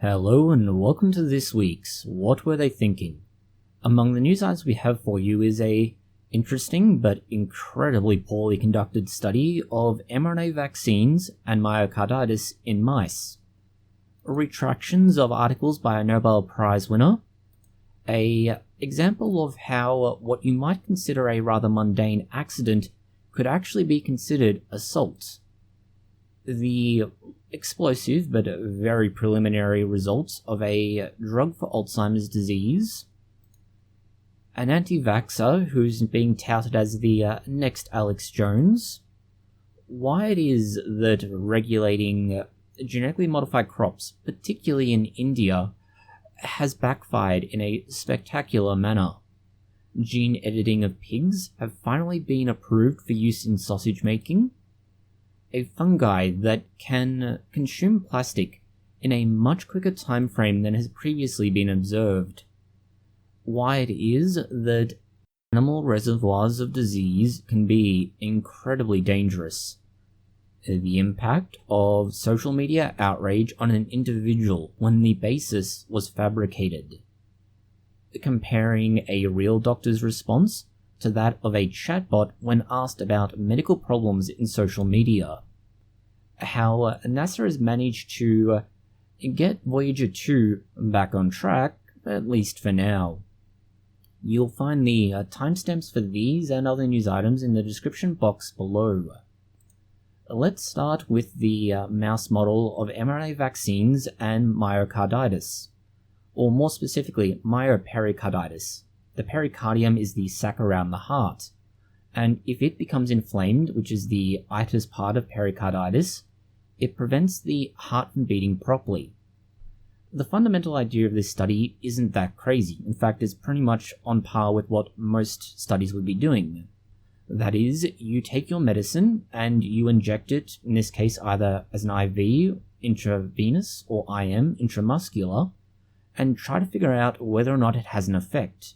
Hello and welcome to this week's What Were They Thinking? Among the news items we have for you is a interesting but incredibly poorly conducted study of mRNA vaccines and myocarditis in mice, retractions of articles by a Nobel Prize winner, a example of how what you might consider a rather mundane accident could actually be considered assault, the explosive but very preliminary results of a drug for Alzheimer's disease, an anti-vaxxer who's being touted as the next Alex Jones, why it is that regulating genetically modified crops, particularly in India, has backfired in a spectacular manner. Gene editing of pigs have finally been approved for use in sausage making, a fungi that can consume plastic in a much quicker time frame than has previously been observed, why it is that animal reservoirs of disease can be incredibly dangerous, the impact of social media outrage on an individual when the basis was fabricated, comparing a real doctor's response to that of a chatbot when asked about medical problems in social media, how NASA has managed to get Voyager 2 back on track, at least for now. You'll find the timestamps for these and other news items in the description box below. Let's start with the mouse model of mRNA vaccines and myocarditis, or more specifically, myopericarditis. The pericardium is the sac around the heart, and if it becomes inflamed, which is the itis part of pericarditis, it prevents the heart from beating properly. The fundamental idea of this study isn't that crazy. In fact, it's pretty much on par with what most studies would be doing. That is, you take your medicine and you inject it, in this case either as an IV, intravenous, or IM, intramuscular, and try to figure out whether or not it has an effect.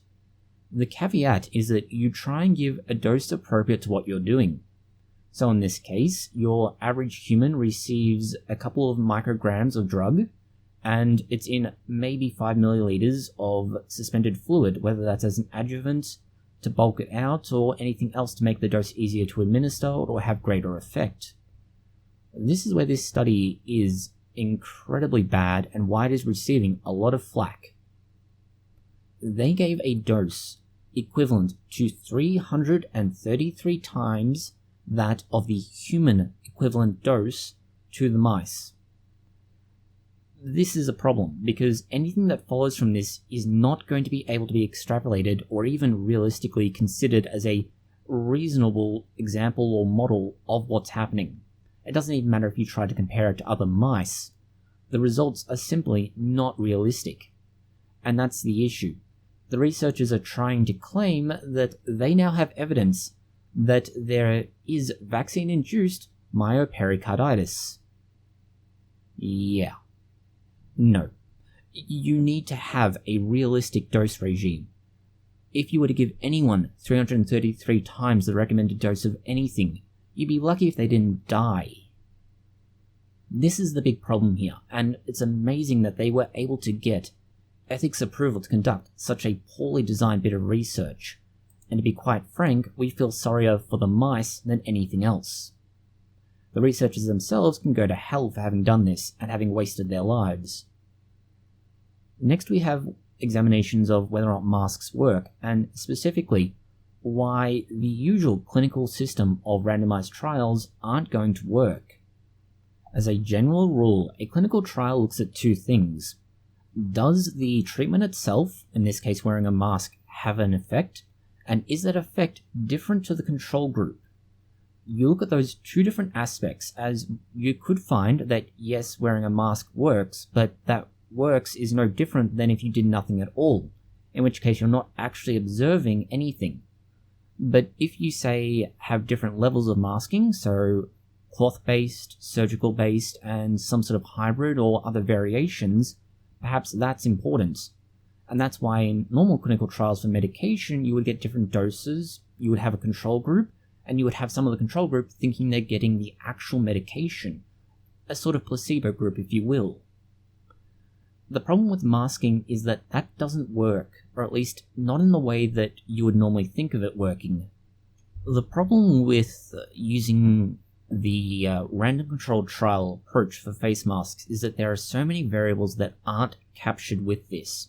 The caveat is that you try and give a dose appropriate to what you're doing. So in this case, your average human receives a couple of micrograms of drug, and it's in maybe 5 milliliters of suspended fluid, whether that's as an adjuvant to bulk it out or anything else to make the dose easier to administer or have greater effect. This is where this study is incredibly bad and why it is receiving a lot of flack. They gave a dose equivalent to 333 times that of the human equivalent dose to the mice. This is a problem because anything that follows from this is not going to be able to be extrapolated or even realistically considered as a reasonable example or model of what's happening. It doesn't even matter if you try to compare it to other mice. The results are simply not realistic. And that's the issue. The researchers are trying to claim that they now have evidence that there is vaccine-induced myopericarditis. Yeah. No. You need to have a realistic dose regime. If you were to give anyone 333 times the recommended dose of anything, you'd be lucky if they didn't die. This is the big problem here, and it's amazing that they were able to get ethics approval to conduct such a poorly designed bit of research. And to be quite frank, we feel sorrier for the mice than anything else. The researchers themselves can go to hell for having done this and having wasted their lives. Next we have examinations of whether or not masks work, and specifically, why the usual clinical system of randomized trials aren't going to work. As a general rule, a clinical trial looks at two things. Does the treatment itself, in this case wearing a mask, have an effect? And is that effect different to the control group? You look at those two different aspects, as you could find that yes, wearing a mask works, but that works is no different than if you did nothing at all, in which case you're not actually observing anything. But if you say have different levels of masking, so cloth-based, surgical-based, and some sort of hybrid or other variations, perhaps that's important. And that's why in normal clinical trials for medication, you would get different doses, you would have a control group, and you would have some of the control group thinking they're getting the actual medication, a sort of placebo group, if you will. The problem with masking is that that doesn't work, or at least not in the way that you would normally think of it working. The problem with using the random controlled trial approach for face masks is that there are so many variables that aren't captured with this.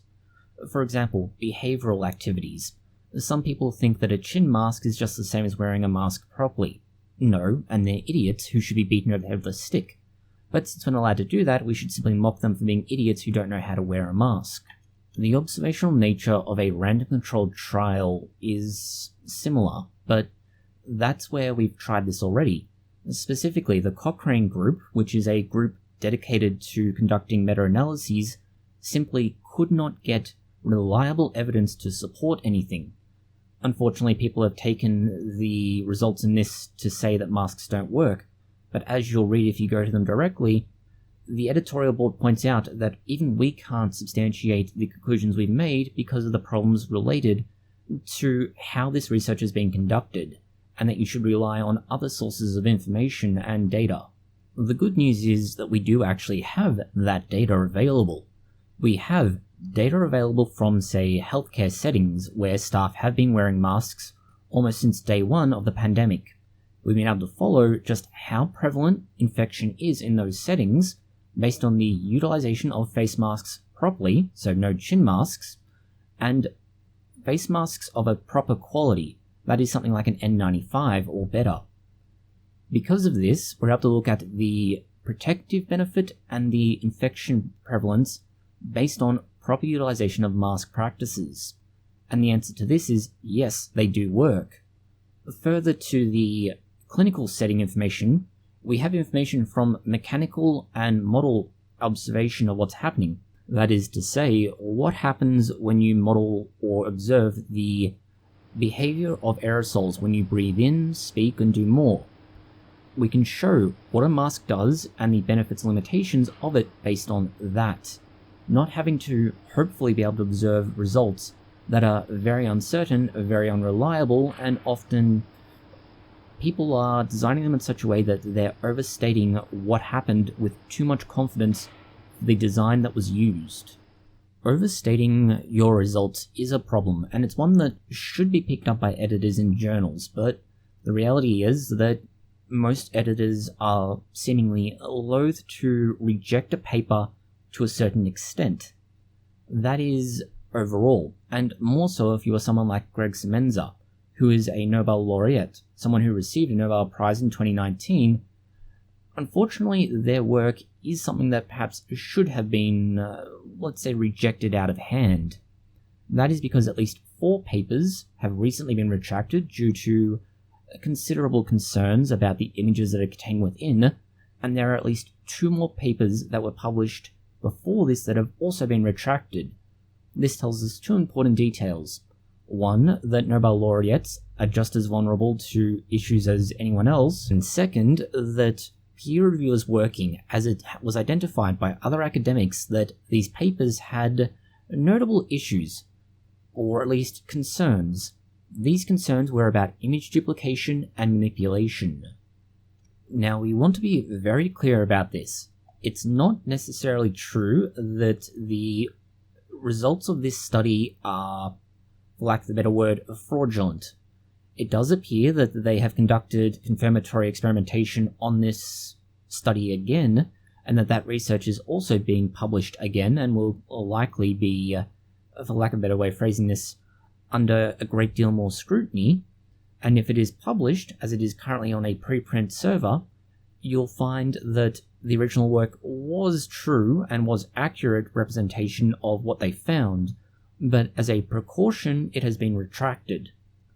For example, behavioral activities. Some people think that a chin mask is just the same as wearing a mask properly. No, and they're idiots who should be beaten over the head with a stick. But since we're not allowed to do that, we should simply mock them for being idiots who don't know how to wear a mask. The observational nature of a random controlled trial is similar, but that's where we've tried this already. Specifically, the Cochrane group, which is a group dedicated to conducting meta-analyses, simply could not get reliable evidence to support anything. Unfortunately, people have taken the results in this to say that masks don't work, but as you'll read if you go to them directly, the editorial board points out that even we can't substantiate the conclusions we've made because of the problems related to how this research is being conducted, and that you should rely on other sources of information and data. The good news is that we do actually have that data available. We have data available from, say, healthcare settings where staff have been wearing masks almost since day one of the pandemic. We've been able to follow just how prevalent infection is in those settings based on the utilization of face masks properly, so no chin masks, and face masks of a proper quality, that is something like an N95 or better. Because of this, we're able to look at the protective benefit and the infection prevalence based on proper utilization of mask practices. And the answer to this is yes, they do work. Further to the clinical setting information, we have information from mechanical and model observation of what's happening. That is to say, what happens when you model or observe the behaviour of aerosols when you breathe in, speak, and do more. We can show what a mask does and the benefits and limitations of it based on that, not having to hopefully be able to observe results that are very uncertain, very unreliable, and often people are designing them in such a way that they're overstating what happened with too much confidence for the design that was used. Overstating your results is a problem, and it's one that should be picked up by editors in journals, but the reality is that most editors are seemingly loath to reject a paper to a certain extent. That is overall, and more so if you are someone like Greg Semenza, who is a Nobel laureate, someone who received a Nobel Prize in 2019. Unfortunately, their work is something that perhaps should have been, let's say, rejected out of hand. That is because at least 4 papers have recently been retracted due to considerable concerns about the images that are contained within, and there are at least 2 more papers that were published before this that have also been retracted. This tells us 2 important details. One, that Nobel laureates are just as vulnerable to issues as anyone else, and second, that peer review is working, as it was identified by other academics that these papers had notable issues, or at least concerns. These concerns were about image duplication and manipulation. Now, we want to be very clear about this. It's not necessarily true that the results of this study are, for lack of a better word, fraudulent. It does appear that they have conducted confirmatory experimentation on this study again, and that research is also being published again and will likely be, for lack of a better way of phrasing this, under a great deal more scrutiny. And if it is published, as it is currently on a preprint server, you'll find that the original work was true and was accurate representation of what they found, but as a precaution, it has been retracted.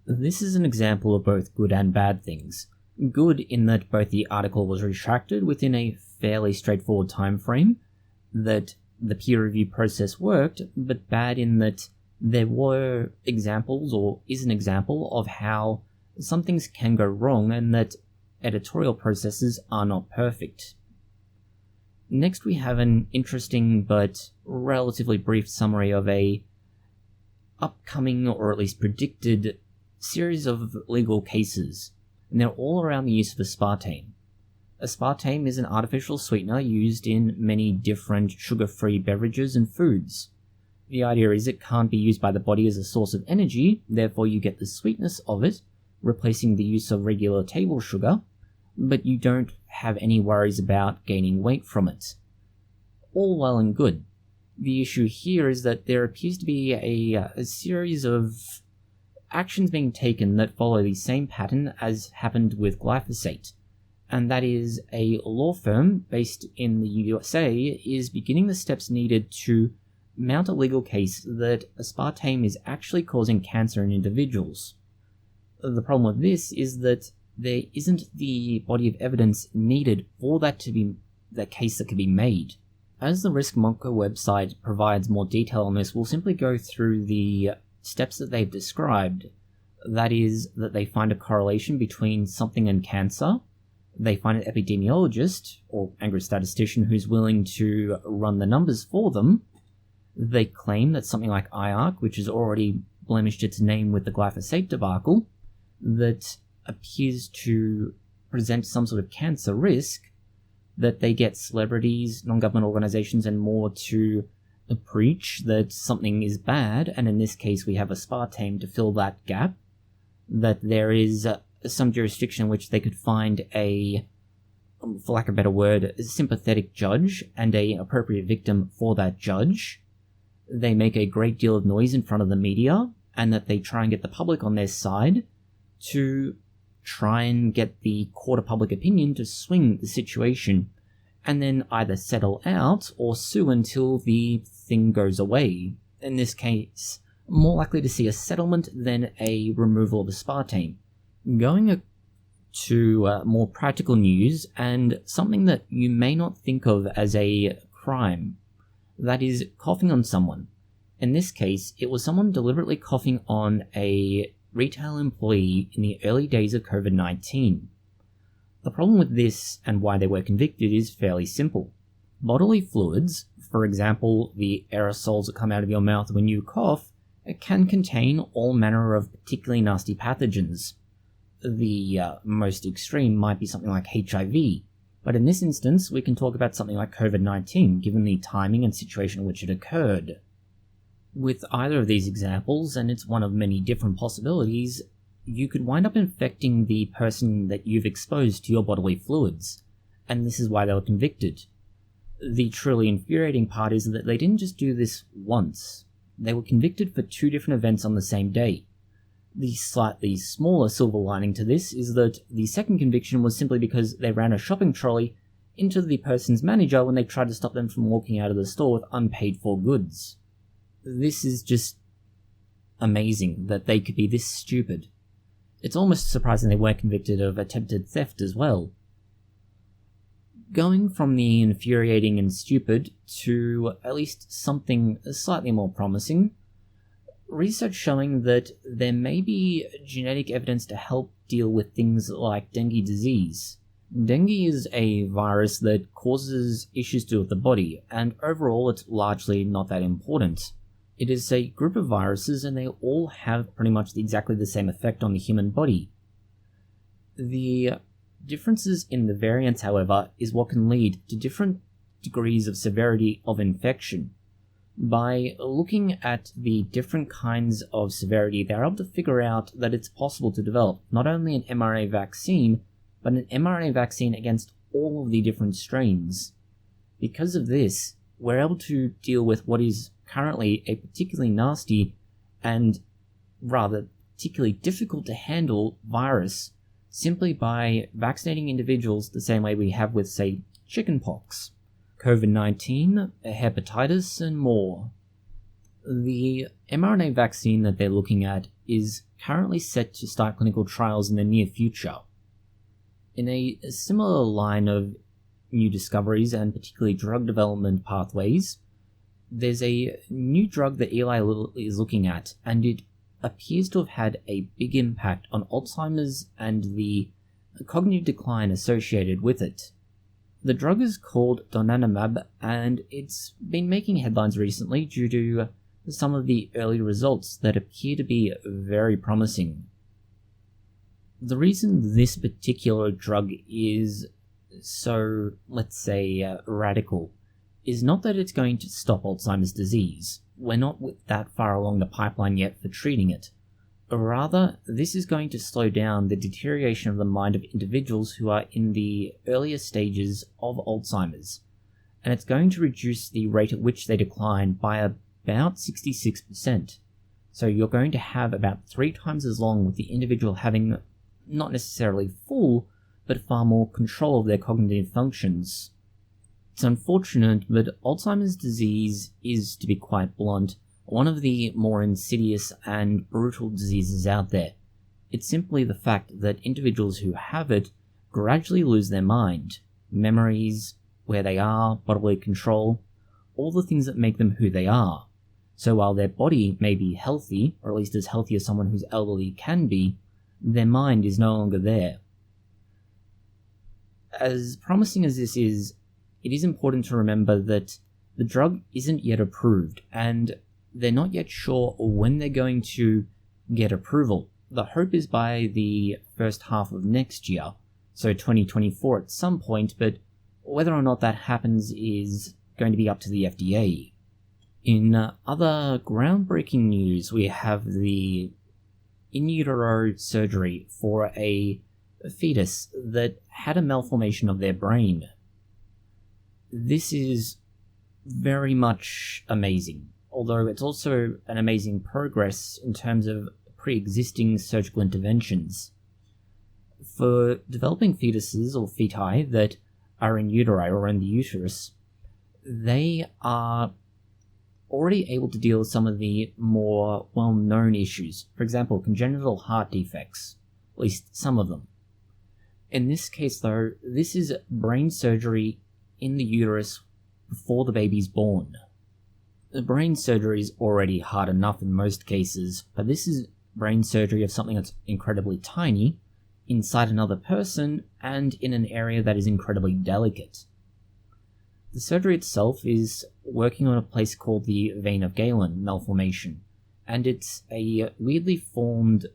This is an example of both good and bad things. Good in that both the article was retracted within a fairly straightforward time frame, that the peer review process worked, but bad in that there were examples, or is an example, of how some things can go wrong and that editorial processes are not perfect. Next, we have an interesting but relatively brief summary of a upcoming, or at least predicted, series of legal cases, and they're all around the use of aspartame. Aspartame is an artificial sweetener used in many different sugar-free beverages and foods. The idea is it can't be used by the body as a source of energy, therefore you get the sweetness of it, replacing the use of regular table sugar, but you don't have any worries about gaining weight from it. All well and good. The issue here is that there appears to be a series of actions being taken that follow the same pattern as happened with glyphosate, and that is a law firm based in the USA is beginning the steps needed to mount a legal case that aspartame is actually causing cancer in individuals. The problem with this is that there isn't the body of evidence needed for that to be the case that can be made. As the RiskMonker website provides more detail on this, we'll simply go through the steps that they've described. That is, that they find a correlation between something and cancer, they find an epidemiologist, or angry statistician who's willing to run the numbers for them, they claim that something like IARC, which has already blemished its name with the glyphosate debacle, that appears to present some sort of cancer risk, that they get celebrities, non-government organizations, and more to preach that something is bad, and in this case we have aspartame to fill that gap, that there is some jurisdiction in which they could find a, for lack of a better word, sympathetic judge and a appropriate victim for that judge. They make a great deal of noise in front of the media, and that they try and get the public on their side to try and get the court of public opinion to swing the situation, and then either settle out or sue until the thing goes away. In this case, more likely to see a settlement than a removal of aspartame. Going to more practical news, and something that you may not think of as a crime, that is coughing on someone. In this case, it was someone deliberately coughing on a retail employee in the early days of COVID-19. The problem with this, and why they were convicted, is fairly simple. Bodily fluids, for example the aerosols that come out of your mouth when you cough, can contain all manner of particularly nasty pathogens. The most extreme might be something like HIV, but in this instance we can talk about something like COVID-19, given the timing and situation in which it occurred. With either of these examples, and it's one of many different possibilities, you could wind up infecting the person that you've exposed to your bodily fluids, and this is why they were convicted. The truly infuriating part is that they didn't just do this once. They were convicted for 2 different events on the same day. The slightly smaller silver lining to this is that the second conviction was simply because they ran a shopping trolley into the person's manager when they tried to stop them from walking out of the store with unpaid for goods. This is just amazing that they could be this stupid. It's almost surprising they weren't convicted of attempted theft as well. Going from the infuriating and stupid to at least something slightly more promising, research showing that there may be genetic evidence to help deal with things like dengue disease. Dengue is a virus that causes issues to do with the body, and overall it's largely not that important. It is a group of viruses, and they all have pretty much exactly the same effect on the human body. The differences in the variants, however, is what can lead to different degrees of severity of infection. By looking at the different kinds of severity, they're able to figure out that it's possible to develop not only an mRNA vaccine, but an mRNA vaccine against all of the different strains. Because of this, we're able to deal with what is currently a particularly nasty and rather particularly difficult to handle virus simply by vaccinating individuals the same way we have with, say, chickenpox, COVID-19, hepatitis, and more. The mRNA vaccine that they're looking at is currently set to start clinical trials in the near future. In a similar line of new discoveries and particularly drug development pathways, there's a new drug that Eli Lilly is looking at, and it appears to have had a big impact on Alzheimer's and the cognitive decline associated with it. The drug is called donanemab, and it's been making headlines recently due to some of the early results that appear to be very promising. The reason this particular drug is so let's say radical, is not that it's going to stop Alzheimer's disease. We're not that far along the pipeline yet for treating it. Rather, this is going to slow down the deterioration of the mind of individuals who are in the earlier stages of Alzheimer's, and it's going to reduce the rate at which they decline by about 66%. So you're going to have about 3 times as long with the individual having not necessarily full, but far more control of their cognitive functions. It's unfortunate, but Alzheimer's disease is, to be quite blunt, one of the more insidious and brutal diseases out there. It's simply the fact that individuals who have it gradually lose their mind, memories, where they are, bodily control, all the things that make them who they are. So while their body may be healthy, or at least as healthy as someone who's elderly can be, their mind is no longer there. As promising as this is, it is important to remember that the drug isn't yet approved, and they're not yet sure when they're going to get approval. The hope is by the first half of next year, so 2024 at some point, but whether or not that happens is going to be up to the FDA. In other groundbreaking news, we have the in utero surgery for a fetus that had a malformation of their brain. This is very much amazing, although it's also an amazing progress in terms of pre-existing surgical interventions. For developing fetuses or feti that are in uteri or in the uterus, they are already able to deal with some of the more well-known issues. For example, congenital heart defects, at least some of them. In this case, though, this is brain surgery in the uterus before the baby's born. The brain surgery is already hard enough in most cases, but this is brain surgery of something that's incredibly tiny, inside another person, and in an area that is incredibly delicate. The surgery itself is working on a place called the vein of Galen malformation, and it's a weirdly formed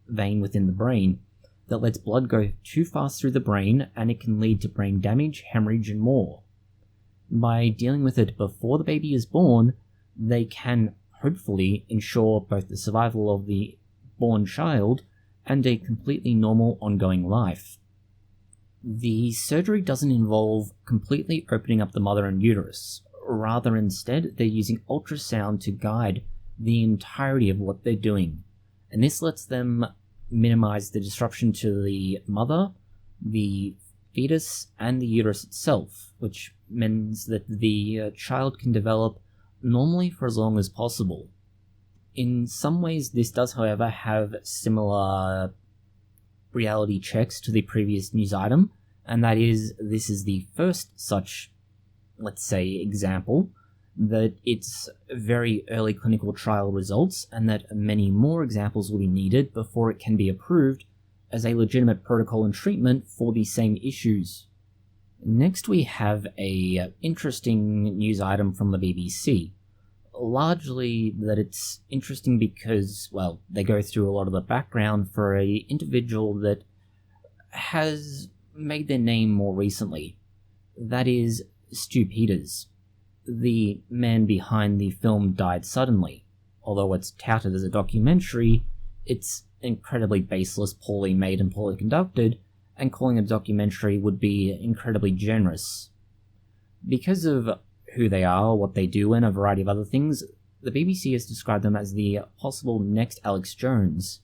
vein within the brain that lets blood go too fast through the brain, and it can lead to brain damage, hemorrhage, and more. By dealing with it before the baby is born, they can hopefully ensure both the survival of the born child and a completely normal ongoing life. The surgery doesn't involve completely opening up the mother and uterus. Rather, instead, they're using ultrasound to guide the entirety of what they're doing. And this lets them minimize the disruption to the mother, the fetus, and the uterus itself, which means that the child can develop normally for as long as possible. In some ways, this does, however, have similar reality checks to the previous news item, and that is, this is the first such, let's say, example, that it's very early clinical trial results, and that many more examples will be needed before it can be approved as a legitimate protocol and treatment for the same issues. Next, we have a interesting news item from the BBC. Largely that it's interesting because, well, they go through a lot of the background for an individual that has made their name more recently. That is Stu Peters. The man behind the film died suddenly. Although it's touted as a documentary, it's incredibly baseless, poorly made and poorly conducted, and calling it a documentary would be incredibly generous. Because of who they are, what they do, and a variety of other things, the BBC has described them as the possible next Alex Jones.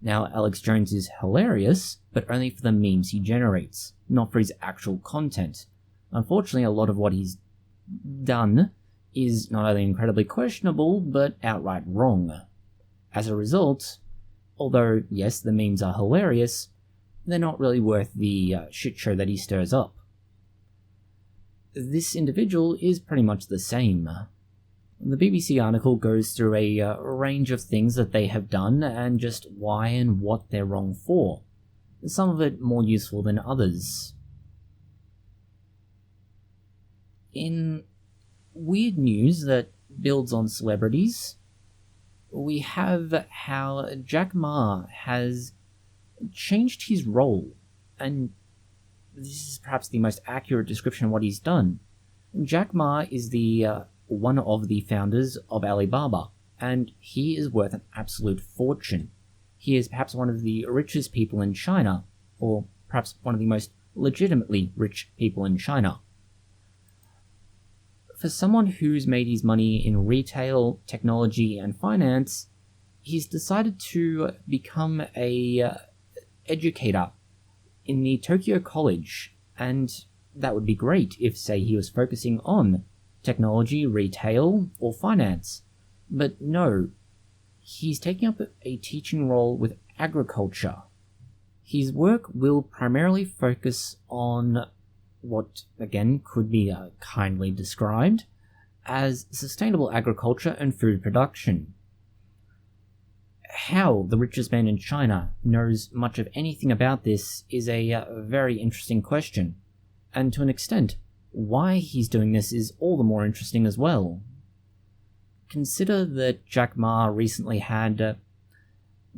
Now, Alex Jones is hilarious, but only for the memes he generates, not for his actual content. Unfortunately, a lot of what he's done is not only incredibly questionable, but outright wrong. As a result, although, yes, the memes are hilarious, they're not really worth the shit show that he stirs up. This individual is pretty much the same. The BBC article goes through a range of things that they have done and just why and what they're wrong for. Some of it more useful than others. In weird news that builds on celebrities, we have how Jack Ma has changed his role and this is perhaps the most accurate description of what he's done. Jack Ma is the one of the founders of Alibaba, and he is worth an absolute fortune. He is perhaps one of the richest people in China, or perhaps one of the most legitimately rich people in China. For someone who's made his money in retail, technology, and finance, he's decided to become a educator in the Tokyo College, and that would be great if, say, he was focusing on technology, retail, or finance. But no, he's taking up a teaching role with agriculture. His work will primarily focus on what, again, could be kindly described as sustainable agriculture and food production. How the richest man in China knows much of anything about this is a very interesting question, and to an extent, why he's doing this is all the more interesting as well. Consider that Jack Ma recently had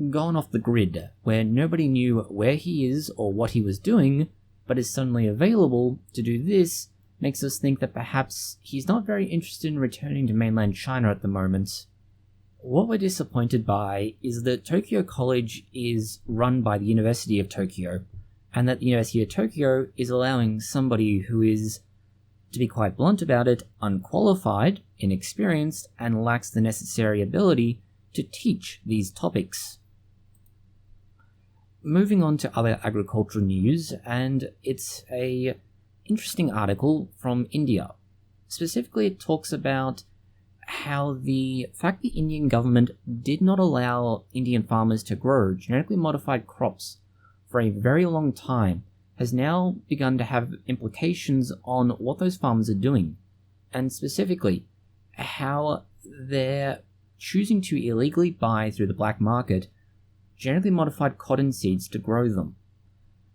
gone off the grid, where nobody knew where he is or what he was doing, but is suddenly available to do this, makes us think that perhaps he's not very interested in returning to mainland China at the moment. What we're disappointed by is that Tokyo College is run by the University of Tokyo, and that the University of Tokyo is allowing somebody who is, to be quite blunt about it, unqualified, inexperienced, and lacks the necessary ability to teach these topics. Moving on to other agricultural news, and it's a interesting article from India. Specifically, it talks about how the fact the Indian government did not allow Indian farmers to grow genetically modified crops for a very long time has now begun to have implications on what those farmers are doing, and specifically how they're choosing to illegally buy through the black market genetically modified cotton seeds to grow them.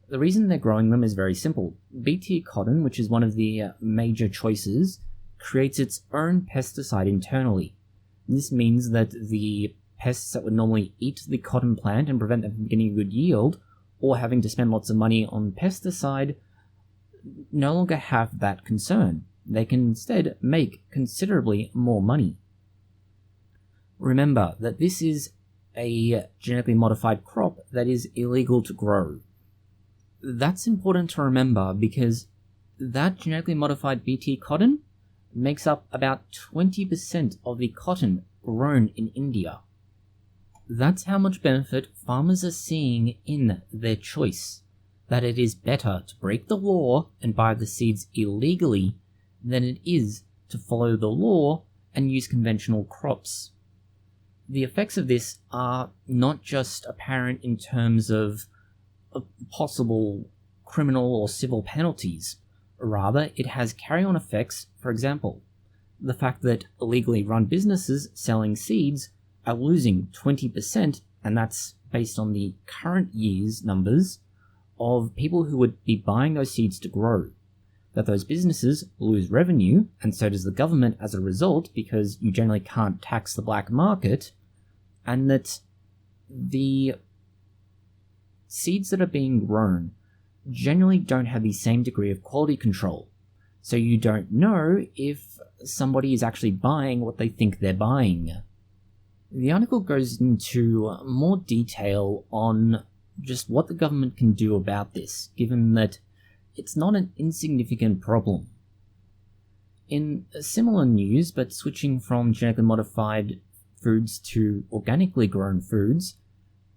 The reason they're growing them is very simple. BT cotton, which is one of the major choices, creates its own pesticide internally. This means that the pests that would normally eat the cotton plant and prevent them from getting a good yield, or having to spend lots of money on pesticide, no longer have that concern. They can instead make considerably more money. Remember that this is a genetically modified crop that is illegal to grow. That's important to remember because that genetically modified BT cotton makes up about 20% of the cotton grown in India. That's how much benefit farmers are seeing in their choice, that it is better to break the law and buy the seeds illegally than it is to follow the law and use conventional crops. The effects of this are not just apparent in terms of possible criminal or civil penalties. Rather, it has carry-on effects. For example, the fact that illegally run businesses selling seeds are losing 20%, and that's based on the current year's numbers, of people who would be buying those seeds to grow. That those businesses lose revenue, and so does the government as a result, because you generally can't tax the black market, and that the seeds that are being grown generally don't have the same degree of quality control. So you don't know if somebody is actually buying what they think they're buying. The article goes into more detail on just what the government can do about this, given that it's not an insignificant problem. In similar news, but switching from genetically modified foods to organically grown foods,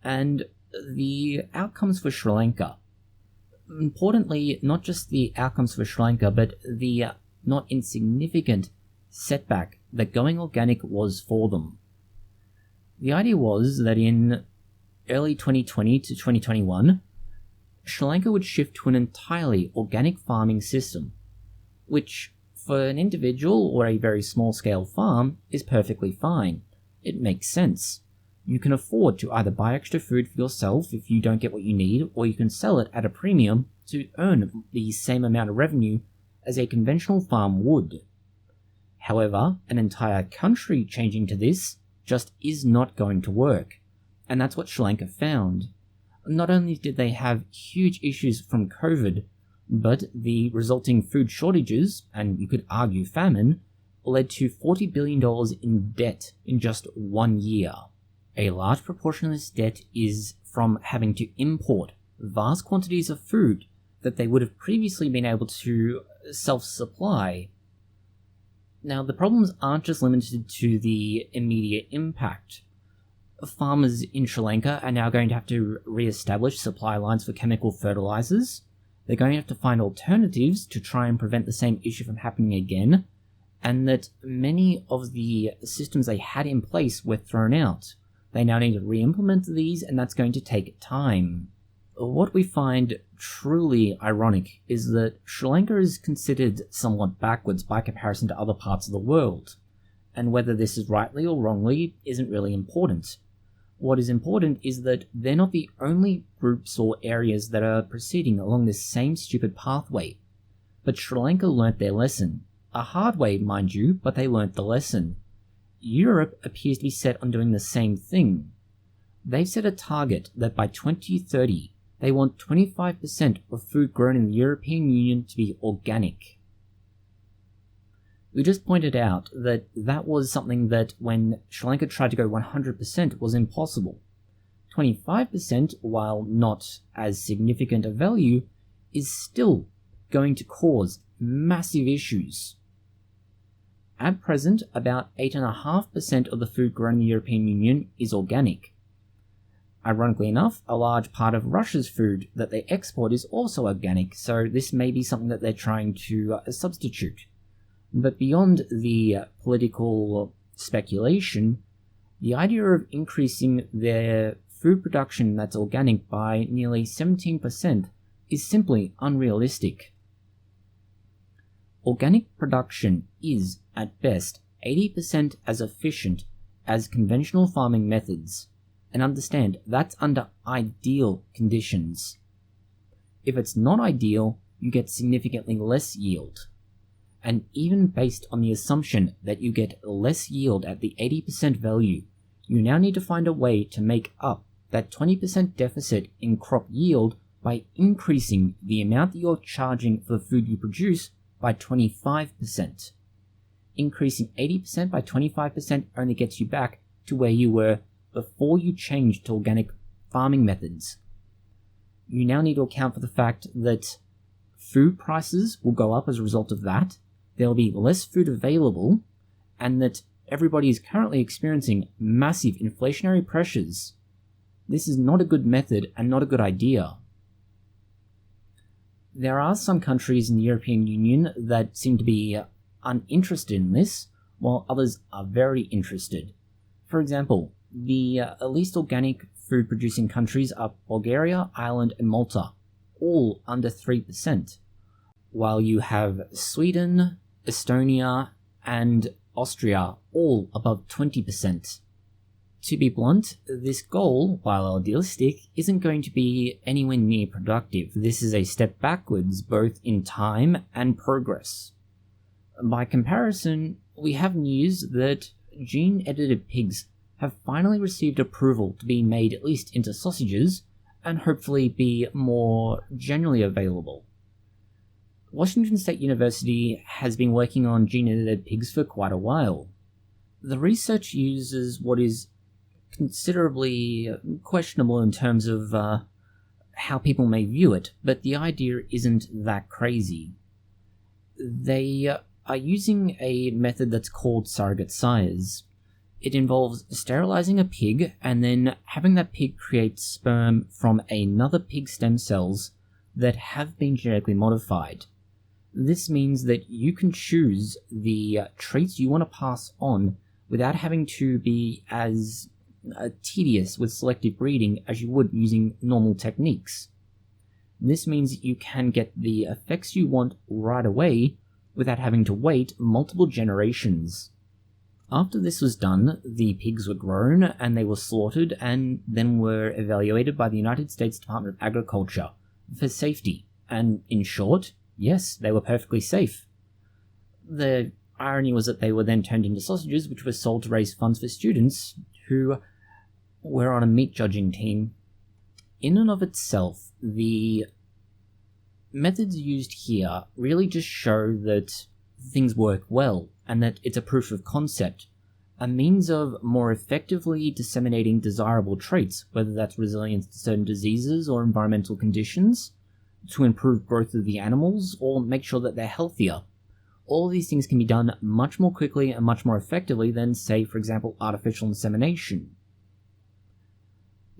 and the outcomes for Sri Lanka. Importantly, not just the outcomes for Sri Lanka, but the not insignificant setback that going organic was for them. The idea was that in early 2020 to 2021, Sri Lanka would shift to an entirely organic farming system, which for an individual or a very small-scale farm is perfectly fine. It makes sense. You can afford to either buy extra food for yourself if you don't get what you need, or you can sell it at a premium to earn the same amount of revenue as a conventional farm would. However, an entire country changing to this just is not going to work, and that's what Sri Lanka found. Not only did they have huge issues from COVID, But the resulting food shortages, and you could argue famine, led to $40 billion in debt in just 1 year. A large proportion of this debt is from having to import vast quantities of food that they would have previously been able to self-supply. Now, the problems aren't just limited to the immediate impact. Farmers in Sri Lanka are now going to have to re-establish supply lines for chemical fertilizers. They're going to have to find alternatives to try and prevent the same issue from happening again, and that many of the systems they had in place were thrown out. They now need to re-implement these, and that's going to take time. What we find truly ironic is that Sri Lanka is considered somewhat backwards by comparison to other parts of the world, and whether this is rightly or wrongly isn't really important. What is important is that they're not the only groups or areas that are proceeding along this same stupid pathway. But Sri Lanka learnt their lesson. A hard way, mind you, but they learnt the lesson. Europe appears to be set on doing the same thing. They've set a target that by 2030, they want 25% of food grown in the European Union to be organic. We just pointed out that that was something that when Sri Lanka tried to go 100% was impossible. 25%, while not as significant a value, is still going to cause massive issues. At present, about 8.5% of the food grown in the European Union is organic. Ironically enough, a large part of Russia's food that they export is also organic, so this may be something that they're trying to substitute. But beyond the political speculation, the idea of increasing their food production that's organic by nearly 17% is simply unrealistic. Organic production is, at best, 80% as efficient as conventional farming methods, and understand that's under ideal conditions. If it's not ideal, you get significantly less yield. And even based on the assumption that you get less yield at the 80% value, you now need to find a way to make up that 20% deficit in crop yield by increasing the amount that you're charging for the food you produce by 25%. Increasing 80% by 25% only gets you back to where you were before you changed to organic farming methods. You now need to account for the fact that food prices will go up as a result of that, there'll be less food available, and that everybody is currently experiencing massive inflationary pressures. This is not a good method and not a good idea. There are some countries in the European Union that seem to be uninterested in this, while others are very interested. For example, the least organic food producing countries are Bulgaria, Ireland, and Malta, all under 3%, while you have Sweden, Estonia, and Austria all above 20%. To be blunt, this goal, while idealistic, isn't going to be anywhere near productive. This is a step backwards both in time and progress. By comparison, we have news that gene-edited pigs have finally received approval to be made at least into sausages and hopefully be more generally available. Washington State University has been working on gene-edited pigs for quite a while. The research uses what is considerably questionable in terms of how people may view it, but the idea isn't that crazy. They are using a method that's called surrogate sires. It involves sterilizing a pig and then having that pig create sperm from another pig's stem cells that have been genetically modified. This means that you can choose the traits you want to pass on without having to be as tedious with selective breeding as you would using normal techniques. This means you can get the effects you want right away without having to wait multiple generations. After this was done, the pigs were grown and they were slaughtered and then were evaluated by the United States Department of Agriculture for safety. And in short, yes, they were perfectly safe. The irony was that they were then turned into sausages, which were sold to raise funds for students who were on a meat judging team. In and of itself, the methods used here really just show that things work well and that it's a proof of concept, a means of more effectively disseminating desirable traits, whether that's resilience to certain diseases or environmental conditions, to improve growth of the animals or make sure that they're healthier. All these things can be done much more quickly and much more effectively than, say, for example, artificial insemination.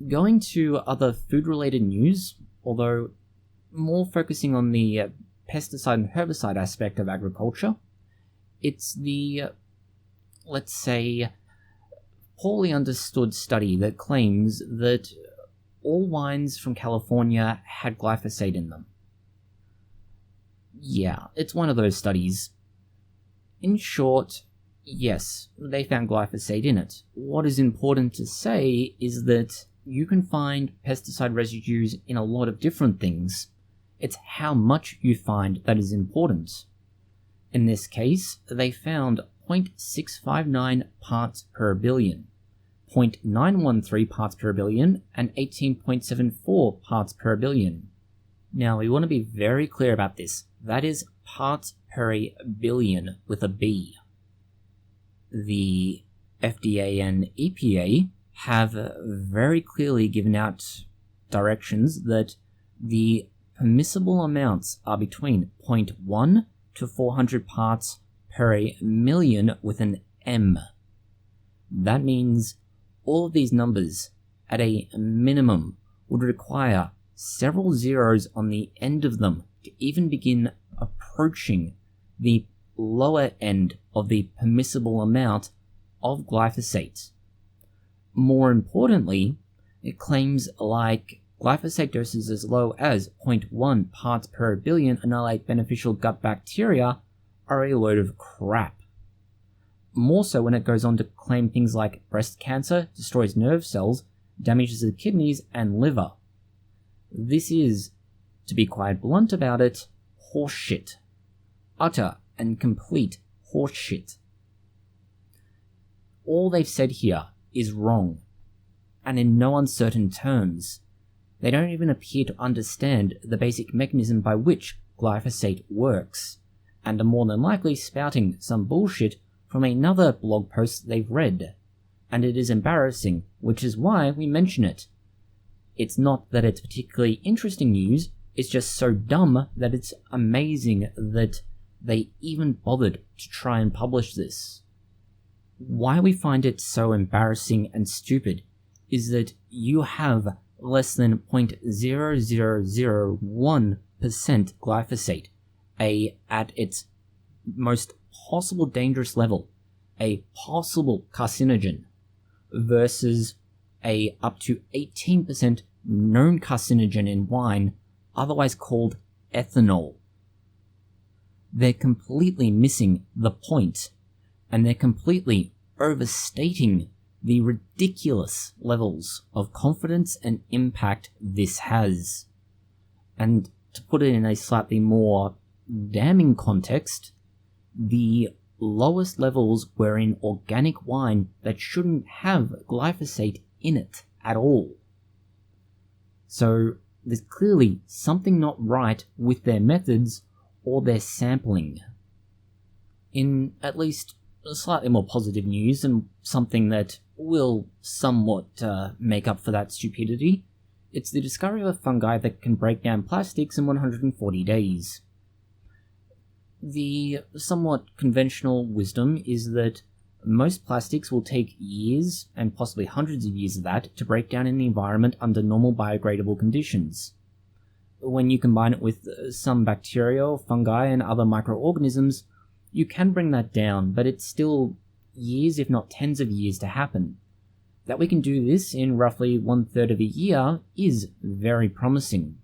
Going to other food-related news, although more focusing on the pesticide and herbicide aspect of agriculture, it's the, let's say, poorly understood study that claims that all wines from California had glyphosate in them. Yeah, it's one of those studies. In short, yes, they found glyphosate in it. What is important to say is that you can find pesticide residues in a lot of different things. It's how much you find that is important. In this case, they found 0.659 parts per billion, 0.913 parts per billion, and 18.74 parts per billion. Now, we want to be very clear about this. That is parts per billion with a B. The FDA and EPA have very clearly given out directions that the permissible amounts are between 0.1 to 400 parts per million with an M. That means all of these numbers, at a minimum, would require several zeros on the end of them to even begin approaching the lower end of the permissible amount of glyphosate. More importantly, it claims like glyphosate doses as low as 0.1 parts per billion annihilate beneficial gut bacteria are a load of crap. More so when it goes on to claim things like breast cancer destroys nerve cells, damages the kidneys and liver. This is, to be quite blunt about it, horseshit. Utter and complete horseshit. All they've said here is wrong, and in no uncertain terms. They don't even appear to understand the basic mechanism by which glyphosate works, and are more than likely spouting some bullshit from another blog post they've read. And it is embarrassing, which is why we mention it. It's not that it's particularly interesting news, it's just so dumb that it's amazing that they even bothered to try and publish this. Why we find it so embarrassing and stupid is that you have less than 0.0001% glyphosate, at its most possible dangerous level, a possible carcinogen, versus a up to 18% known carcinogen in wine, otherwise called ethanol. They're completely missing the point, and they're completely overstating the ridiculous levels of confidence and impact this has. And to put it in a slightly more damning context, the lowest levels were in organic wine that shouldn't have glyphosate in it at all. So there's clearly something not right with their methods or their sampling. In at least slightly more positive news, and something that will somewhat make up for that stupidity, it's the discovery of a fungi that can break down plastics in 140 days. The somewhat conventional wisdom is that most plastics will take years, and possibly hundreds of years of that, to break down in the environment under normal biodegradable conditions. When you combine it with some bacteria, fungi, and other microorganisms, you can bring that down, but it's still years, if not tens of years, to happen. That we can do this in roughly 1/3 of a year is very promising.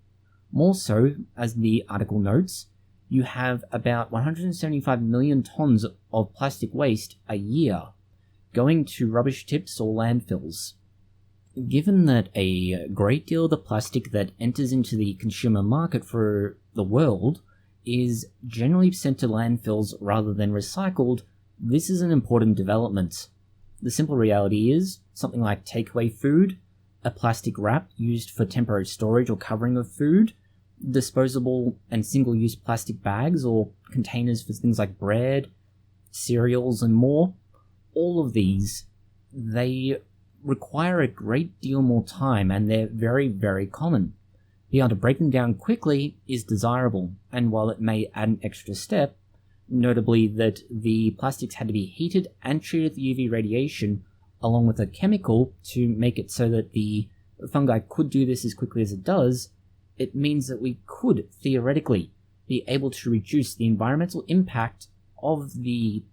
More so, as the article notes, you have about 175 million tons of plastic waste a year going to rubbish tips or landfills. Given that a great deal of the plastic that enters into the consumer market for the world is generally sent to landfills rather than recycled, this is an important development. The simple reality is, something like takeaway food, a plastic wrap used for temporary storage or covering of food, disposable and single-use plastic bags or containers for things like bread, cereals, and more, all of these, they require a great deal more time and they're very, very common. Being able to break them down quickly is desirable, and while it may add an extra step, notably that the plastics had to be heated and treated with UV radiation along with a chemical to make it so that the fungi could do this as quickly as it does, it means that we could theoretically be able to reduce the environmental impact of the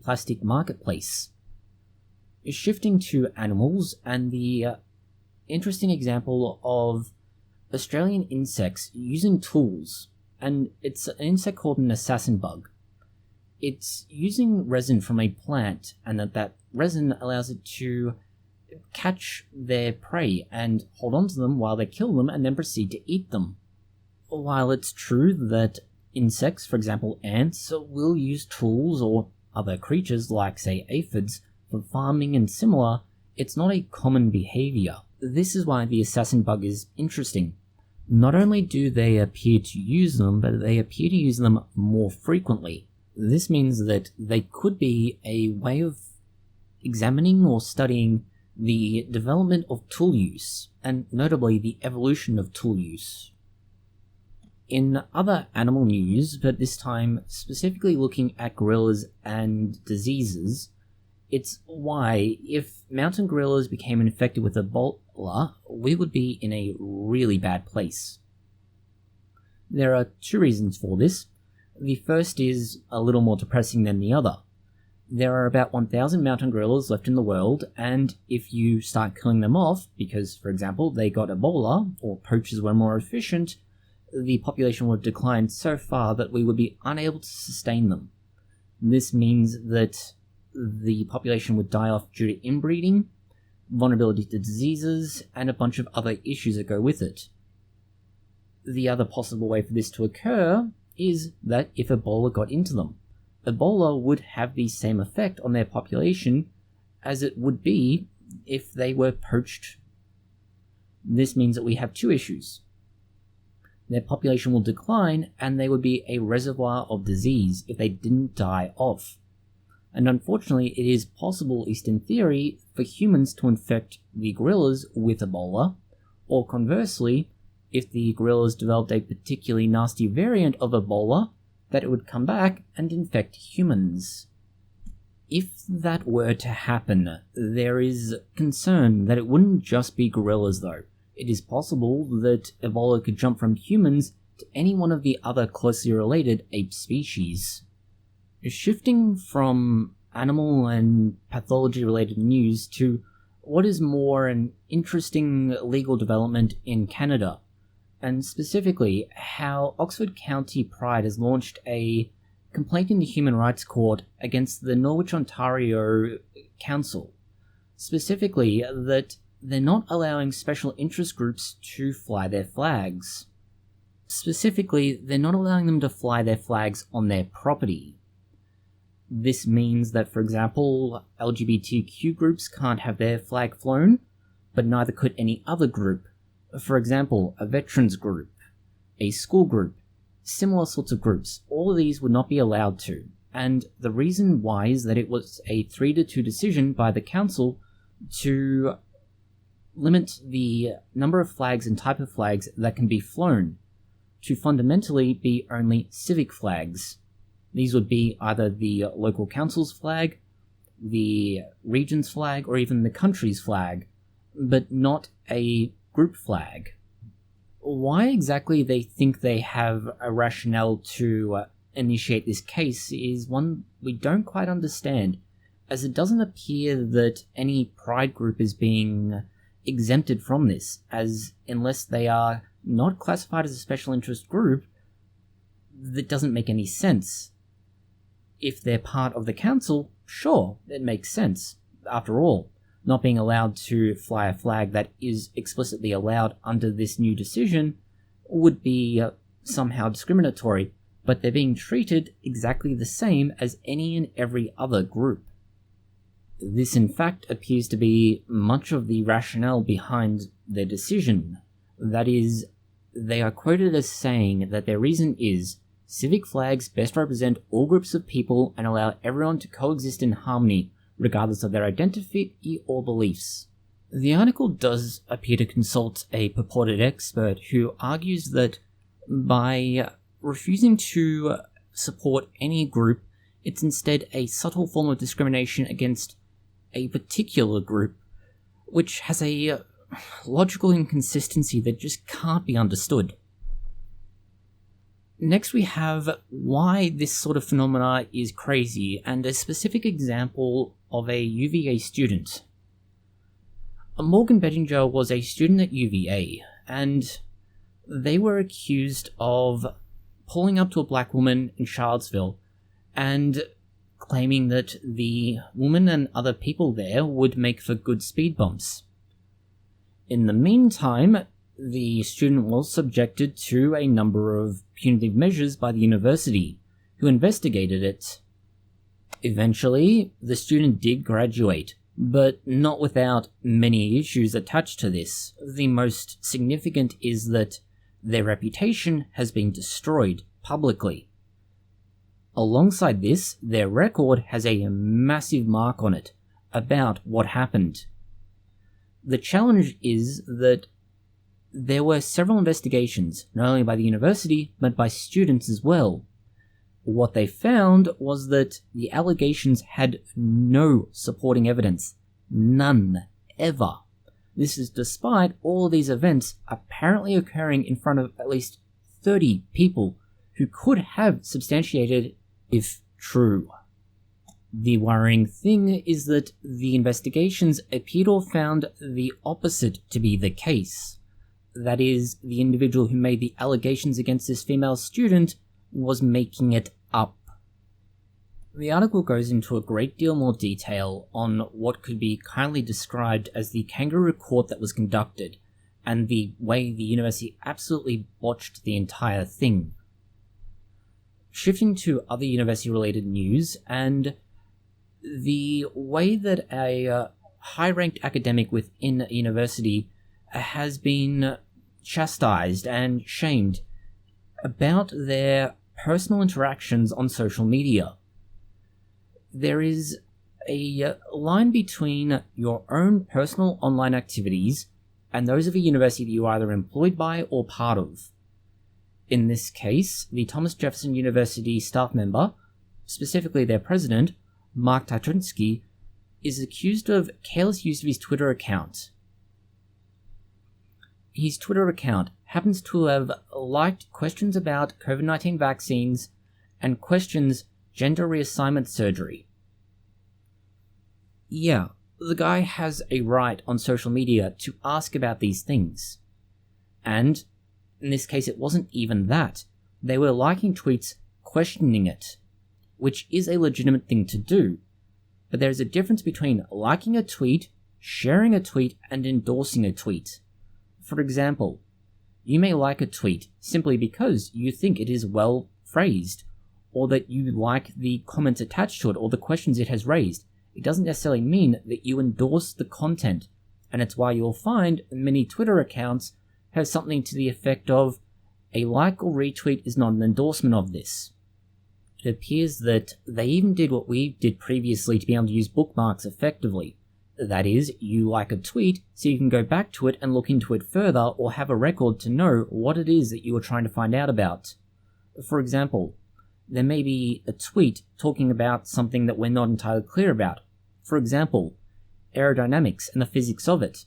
plastic marketplace. Shifting to animals, and the interesting example of Australian insects using tools, and it's an insect called an assassin bug. It's using resin from a plant, and that resin allows it to catch their prey and hold on to them while they kill them and then proceed to eat them. While it's true that insects, for example ants, will use tools or other creatures like, say, aphids, for farming and similar, it's not a common behaviour. This is why the assassin bug is interesting. Not only do they appear to use them, but they appear to use them more frequently. This means that they could be a way of examining or studying the development of tool use, and notably the evolution of tool use. In other animal news, but this time specifically looking at gorillas and diseases, it's why if mountain gorillas became infected with Ebola, we would be in a really bad place. There are two reasons for this. The first is a little more depressing than the other. There are about 1,000 mountain gorillas left in the world, and if you start killing them off, because, for example, they got Ebola, or poachers were more efficient, the population would decline so far that we would be unable to sustain them. This means that the population would die off due to inbreeding, vulnerability to diseases, and a bunch of other issues that go with it. The other possible way for this to occur is that if Ebola got into them, Ebola would have the same effect on their population as it would be if they were poached. This means that we have two issues. Their population will decline, and they would be a reservoir of disease if they didn't die off. And unfortunately, it is possible, at least in theory, for humans to infect the gorillas with Ebola, or conversely, if the gorillas developed a particularly nasty variant of Ebola, that it would come back and infect humans. If that were to happen, there is concern that it wouldn't just be gorillas though. It is possible that Ebola could jump from humans to any one of the other closely related ape species. Shifting from animal and pathology related news to what is more an interesting legal development in Canada, and specifically how Oxford County Pride has launched a complaint in the Human Rights Court against the Norwich, Ontario Council. Specifically, that they're not allowing special interest groups to fly their flags. Specifically, they're not allowing them to fly their flags on their property. This means that, for example, LGBTQ groups can't have their flag flown, but neither could any other group. For example, a veterans group, a school group, similar sorts of groups. All of these would not be allowed to. And the reason why is that it was a 3-2 decision by the council to limit the number of flags and type of flags that can be flown to fundamentally be only civic flags. These would be either the local council's flag, the region's flag, or even the country's flag, but not a group flag. Why exactly they think they have a rationale to initiate this case is one we don't quite understand, as it doesn't appear that any pride group is being exempted from this, as unless they are not classified as a special interest group, that doesn't make any sense. If they're part of the council, sure, it makes sense. After all, not being allowed to fly a flag that is explicitly allowed under this new decision would be somehow discriminatory, but they're being treated exactly the same as any and every other group. This in fact appears to be much of the rationale behind their decision. That is, They are quoted as saying that their reason is civic flags best represent all groups of people and allow everyone to coexist in harmony, regardless of their identity or beliefs. The article does appear to consult a purported expert who argues that by refusing to support any group, it's instead a subtle form of discrimination against a particular group, which has a logical inconsistency that just can't be understood. Next we have why this sort of phenomena is crazy, and a specific example of a UVA student. Morgan Bettinger was a student at UVA, and they were accused of pulling up to a black woman in Charlottesville and claiming that the woman and other people there would make for good speed bumps. In the meantime, the student was subjected to a number of punitive measures by the university, who investigated it. Eventually, the student did graduate, but not without many issues attached to this. The most significant is that their reputation has been destroyed publicly. Alongside this, their record has a massive mark on it about what happened. The challenge is that there were several investigations, not only by the university, but by students as well. What they found was that the allegations had no supporting evidence. None. Ever. This is despite all of these events apparently occurring in front of at least 30 people who could have substantiated if true. The worrying thing is that the investigations appear to have found the opposite to be the case. That is, the individual who made the allegations against this female student was making it up. The article goes into a great deal more detail on what could be kindly described as the kangaroo court that was conducted, and the way the university absolutely botched the entire thing. Shifting to other university-related news, and the way that a high-ranked academic within a university has been chastised and shamed about their personal interactions on social media. There is a line between your own personal online activities and those of a university that you are either employed by or part of. In this case, the Thomas Jefferson University staff member, specifically their president, Mark Tarczynski, is accused of careless use of his Twitter account. His Twitter account happens to have liked questions about COVID-19 vaccines and questions gender reassignment surgery. Yeah, the guy has a right on social media to ask about these things. And in this case, it wasn't even that. They were liking tweets questioning it, which is a legitimate thing to do. But there's a difference between liking a tweet, sharing a tweet, and endorsing a tweet. For example, you may like a tweet simply because you think it is well phrased, or that you like the comments attached to it or the questions it has raised. It doesn't necessarily mean that you endorse the content, and it's why you'll find many Twitter accounts have something to the effect of, a like or retweet is not an endorsement of this. It appears that they even did what we did previously to be able to use bookmarks effectively. That is, you like a tweet so you can go back to it and look into it further, or have a record to know what it is that you were trying to find out about. For example, there may be a tweet talking about something that we're not entirely clear about. For example, aerodynamics and the physics of it.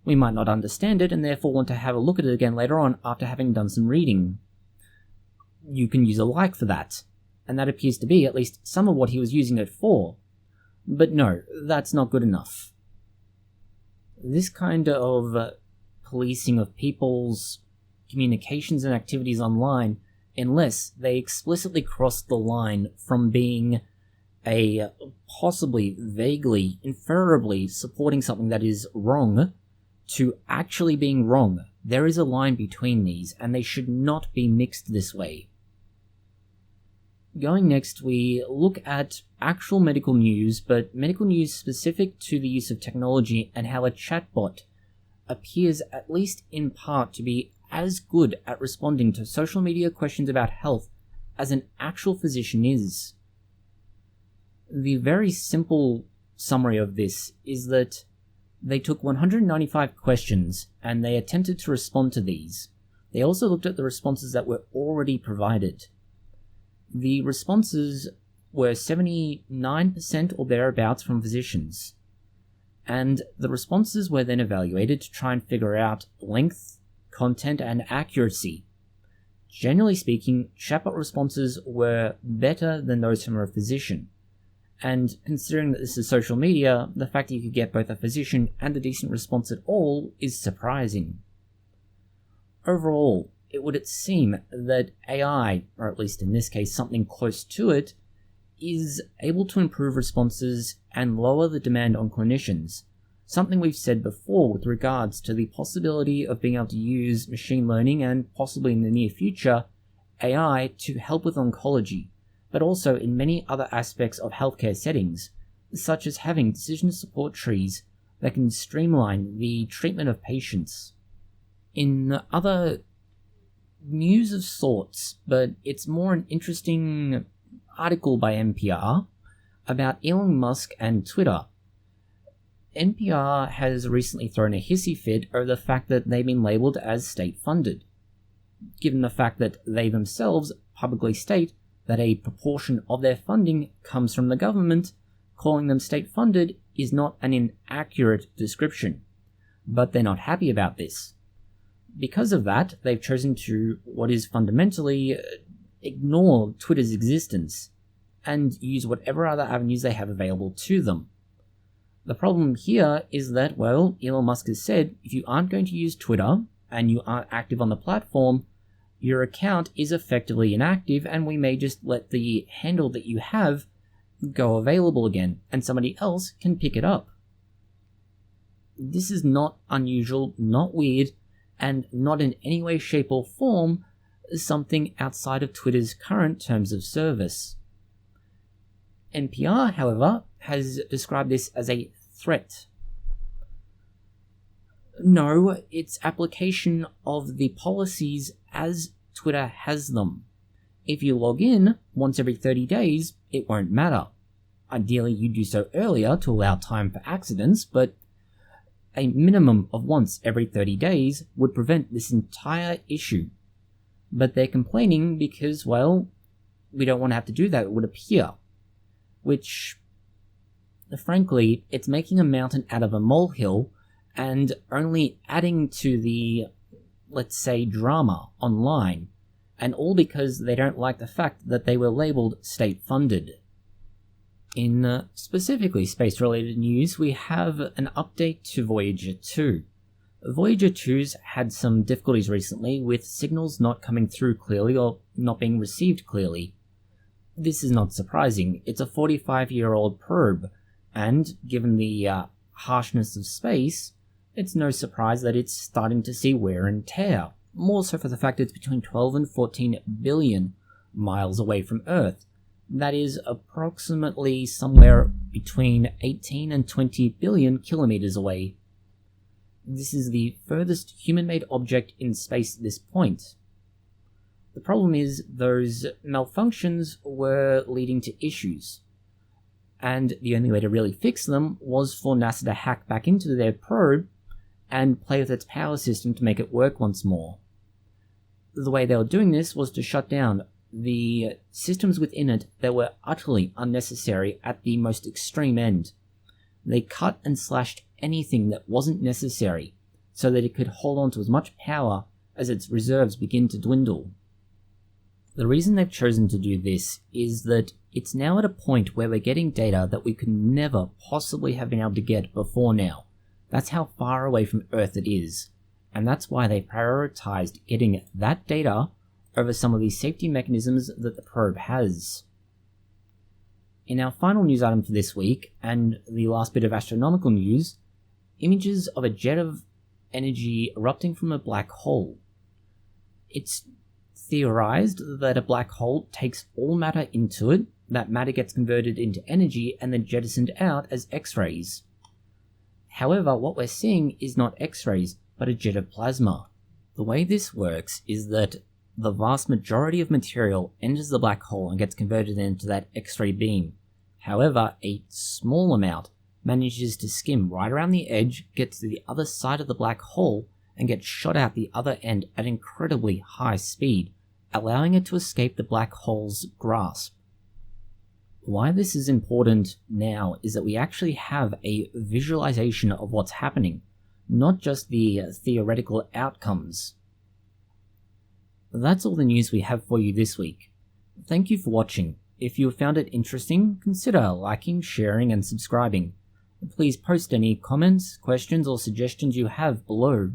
We might not understand it and therefore want to have a look at it again later on after having done some reading. You can use a like for that, and that appears to be at least some of what he was using it for. But no, that's not good enough. This kind of policing of people's communications and activities online, unless they explicitly cross the line from being a possibly vaguely, inferably supporting something that is wrong to actually being wrong. There is a line between these, and they should not be mixed this way. Going next, we look at actual medical news, but medical news specific to the use of technology and how a chatbot appears, at least in part, to be as good at responding to social media questions about health as an actual physician is. The very simple summary of this is that they took 195 questions and they attempted to respond to these. They also looked at the responses that were already provided. The responses were 79% or thereabouts from physicians, and the responses were then evaluated to try and figure out length, content, and accuracy. Generally speaking, chatbot responses were better than those from a physician, and considering that this is social media, the fact that you could get both a physician and a decent response at all is surprising. Overall, it would seem that AI, or at least in this case something close to it, is able to improve responses and lower the demand on clinicians, something we've said before with regards to the possibility of being able to use machine learning and possibly in the near future AI to help with oncology, but also in many other aspects of healthcare settings, such as having decision support trees that can streamline the treatment of patients. In other news of sorts, but it's more an interesting article by NPR about Elon Musk and Twitter. NPR has recently thrown a hissy fit over the fact that they've been labelled as state-funded, given the fact that they themselves publicly state that a proportion of their funding comes from the government. Calling them state-funded is not an inaccurate description, but they're not happy about this. Because of that, they've chosen to, what is fundamentally, ignore Twitter's existence and use whatever other avenues they have available to them. The problem here is that, well, Elon Musk has said if you aren't going to use Twitter and you aren't active on the platform, your account is effectively inactive and we may just let the handle that you have go available again and somebody else can pick it up. This is not unusual, not weird, and not in any way, shape, or form something outside of Twitter's current terms of service. NPR, however, has described this as a threat. No, it's application of the policies as Twitter has them. If you log in once every 30 days, it won't matter. Ideally, you do so earlier to allow time for accidents, but a minimum of once every 30 days would prevent this entire issue. But they're complaining because, well, we don't want to have to do that, it would appear. Which, frankly, it's making a mountain out of a molehill and only adding to the, let's say, drama online, and all because they don't like the fact that they were labelled state-funded. In specifically space-related news, we have an update to Voyager 2. Voyager 2's had some difficulties recently with signals not coming through clearly or not being received clearly. This is not surprising, it's a 45-year-old probe, and given the harshness of space, it's no surprise that it's starting to see wear and tear, more so for the fact it's between 12 and 14 billion miles away from Earth. That is approximately somewhere between 18 and 20 billion kilometers away. This is the furthest human-made object in space at this point. The problem is those malfunctions were leading to issues, and the only way to really fix them was for NASA to hack back into their probe and play with its power system to make it work once more. The way they were doing this was to shut down the systems within it that were utterly unnecessary at the most extreme end. They cut and slashed anything that wasn't necessary so that it could hold on to as much power as its reserves begin to dwindle. The reason they've chosen to do this is that it's now at a point where we're getting data that we could never possibly have been able to get before now. That's how far away from Earth it is, and that's why they prioritized getting that data over some of the safety mechanisms that the probe has. In our final news item for this week, and the last bit of astronomical news, images of a jet of energy erupting from a black hole. It's theorized that a black hole takes all matter into it, that matter gets converted into energy and then jettisoned out as X-rays. However, what we're seeing is not X-rays, but a jet of plasma. The way this works is that the vast majority of material enters the black hole and gets converted into that X-ray beam. However, a small amount manages to skim right around the edge, gets to the other side of the black hole, and gets shot out the other end at incredibly high speed, allowing it to escape the black hole's grasp. Why this is important now is that we actually have a visualization of what's happening, not just the theoretical outcomes. That's all the news we have for you this week. Thank you for watching. If you found it interesting, consider liking, sharing, and subscribing. Please post any comments, questions, or suggestions you have below.